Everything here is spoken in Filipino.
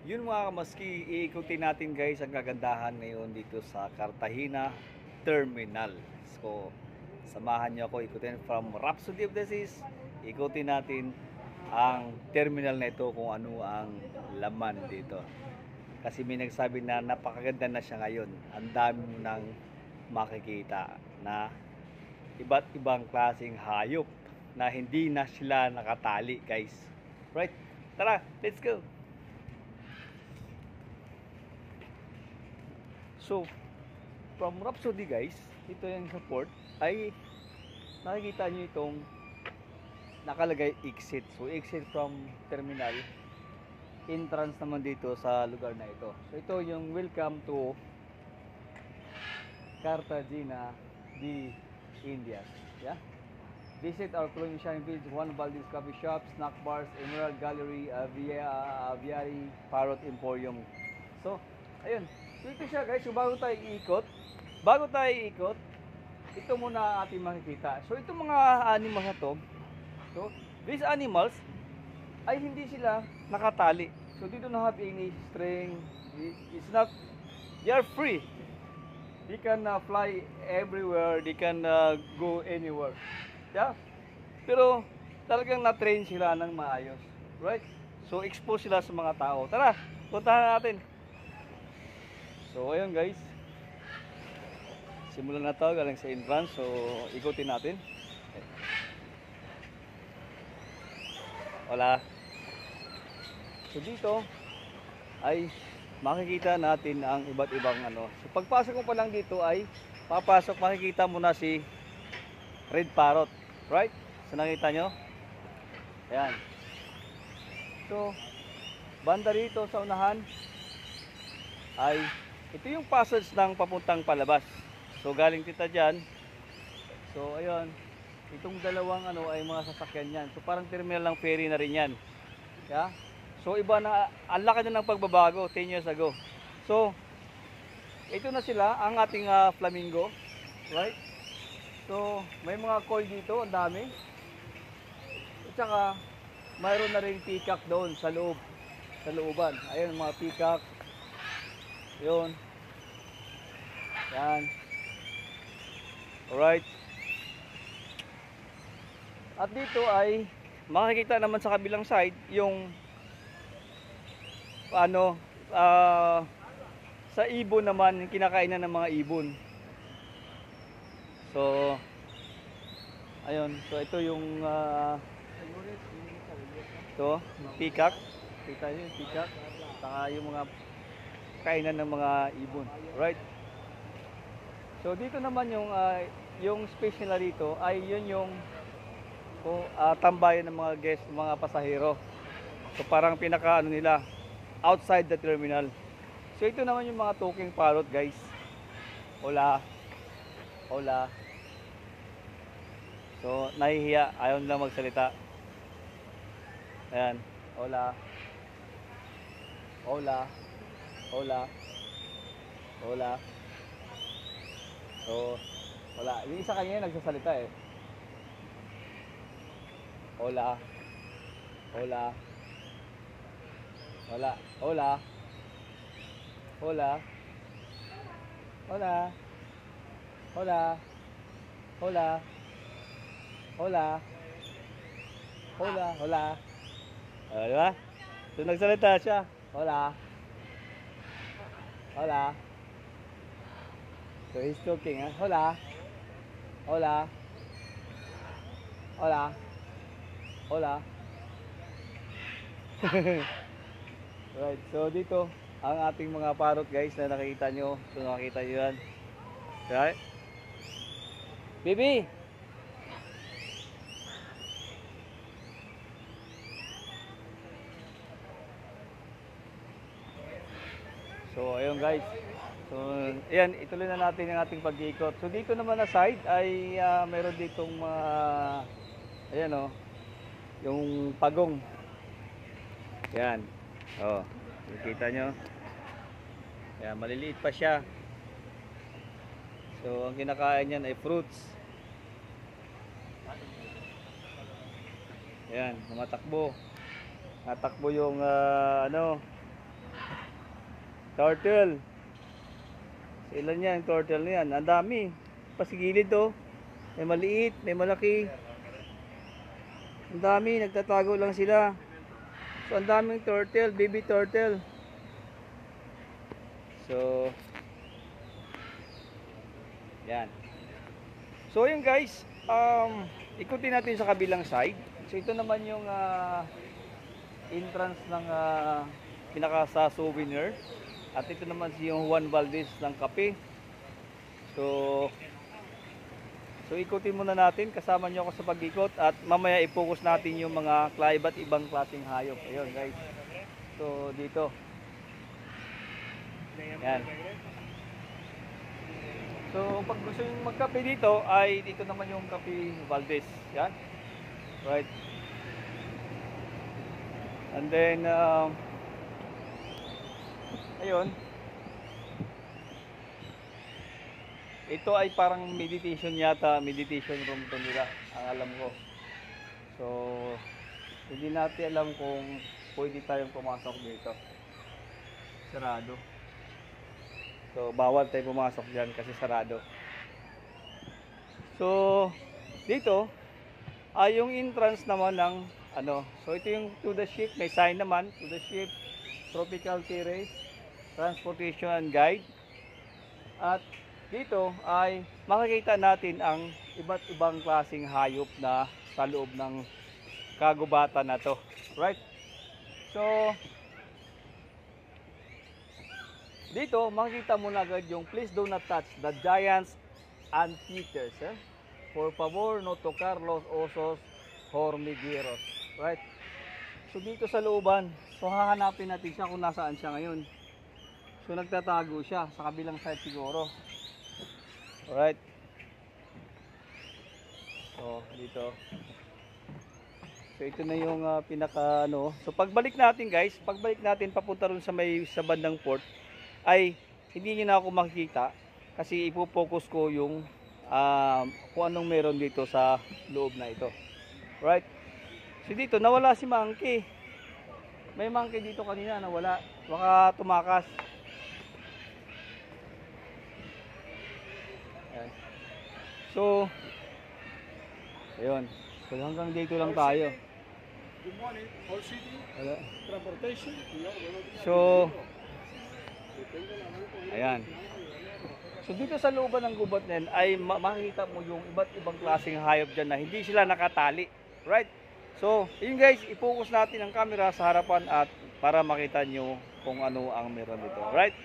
Yun mga kamaski, iikutin natin guys ang kagandahan ngayon dito sa Cartagena Terminal. So, samahan niyo ako ikutin from Rhapsody of the Seas. Ikutin natin ang terminal na ito kung ano ang laman dito. Kasi may nagsabi na napakaganda na siya ngayon. Ang dami mo nang makikita na iba't ibang klaseng hayop na hindi na sila nakatali guys. Right? Tara, let's go! So, from Rhapsody guys, ito yung support ay nakikita nyo itong nakalagay exit. So, exit from terminal, entrance naman dito sa lugar na ito. So, ito yung welcome to Cartagena de Indias. Yeah? Visit our colonial shining village, one of Valdez coffee shops, snack bars, Emerald Gallery, Aviary, Parrot Emporium. So, ayun. So, ito siya guys. So, bago tayo iikot, ito muna ang ating makikita. So, itong mga animals na to, so, these animals ay hindi sila nakatali. So, they don't have any string. It's not, they are free. They can fly everywhere. They can go anywhere. Yeah? Pero talagang na-train sila ng maayos. Right? So, expose sila sa mga tao. Tara, puntahan natin. So, ayun guys. Simulan na to galing sa entrance. So, ikutin natin. Wala. So, dito ay makikita natin ang iba't ibang ano. So, pagpasok mo pa lang dito ay makikita mo na si Red Parrot. Right? So, nakita nyo? Ayan. So, banda rito sa unahan ay ito yung passage ng papuntang palabas. So, galing kita dyan. So, ayun. Itong dalawang ano ay mga sasakyan yan. So, parang terminal ng ferry na rin yan. Yeah? So, iba na, ang laki na ng pagbabago 10 years ago. So, ito na sila, ang ating flamingo. Right? So, may mga koi dito, ang dami. At saka, mayroon na rin peacock doon sa loob, sa looban. Ayun, mga peacock. Yun. Yan. Alright. At dito ay makikita naman sa kabilang side yung ano, sa ibon naman, yung kinakainan ng mga ibon. So, ayun. So, ito yung ito, peacock. Kita nyo yung peacock. Saka yung mga kainan ng mga ibon. Right? So, dito naman yung space nila dito ay yun yung tambayan ng mga guest, mga pasahero. So, parang pinaka ano nila, outside the terminal. So, ito naman yung mga talking parrot guys. Hola. Hola. So, nahihiya. Ayaw nila magsalita. Ayan. Hola. Hola. Hola. Hola. So, wala. Yung isa kanina nagsasalita eh. Hola. Hola. Hola. Hola. Hola. Hola. Hola. Hola. Hola. Hola. Hola. Diba? So, nagsalita siya. Hola. Hola. So, he's talking, ha? Hola. Hola. Hola. Hola. Right. So, dito, ang ating mga parrot, guys, na nakikita nyo. So, nakikita nyo yan. Right? Bibi! So, ayun guys. So, ayan, ituloy na natin ang ating pag-iikot. So, dito naman na side ay meron ditong ayan o, yung pagong. Ayan. O, nakikita nyo. Ayan, maliliit pa siya. So, ang kinakain niyan ay fruits. Ayan, tumatakbo. Natakbo yung ano, Turtle. So, ilan yan, turtle na yan. Ang dami. Pasigilid to. May maliit, may malaki. Ang dami, nagtatago lang sila. So, ang daming turtle, baby turtle. So, yan. So, yun guys. Ikutin natin sa kabilang side. So, ito naman yung entrance ng pinaka sa souvenir. At ito naman si yung Juan Valdez ng kape. So ikutin muna natin, kasama nyo ako sa pag-ikot at mamaya i-focus natin yung mga iba't ibang klaseng hayop. Ayun guys. So dito. Yan. So pag gusto nyo magkape dito ay dito naman yung Kape Valdez. Yan. Right. And then ayun. Ito ay parang meditation yata, meditation room to nila, ang alam ko. So, hindi natin alam kung pwede tayong pumasok dito. Sarado. So, bawal tayo pumasok dyan kasi sarado. So, dito, ay yung entrance naman ng so ito yung to the ship, may sign naman, to the ship, tropical terrace, transportation and guide. At dito ay makikita natin ang iba't ibang klaseng hayop na sa loob ng kagubatan na to. Right? So, dito makikita mo na agad yung please do not touch the giants and features. Por favor, no tocar los osos hormigueros. Right? So, dito sa looban, so hahanapin natin siya kung nasaan siya ngayon. So, nagtatago siya sa kabilang side siguro. Alright. So, dito. So, ito na yung pinaka So, pagbalik natin guys, papunta ron sa bandang port, ay hindi niyo na ako makikita kasi ipo-focus ko yung kung anong meron dito sa loob na ito. Right? So, dito, nawala si Monkey. May monkey dito kanina, nawala. Baka tumakas. So, ayun. So, hanggang dito lang tayo. Good morning, all city, Wala. transportation. So, ayan. So, dito sa looban ng gubat na yan, ay makikita mo yung iba't ibang klaseng hayop dyan na hindi sila nakatali. Right? So, yun guys, i-focus natin ang camera sa harapan at para makita nyo kung ano ang meron dito. Right?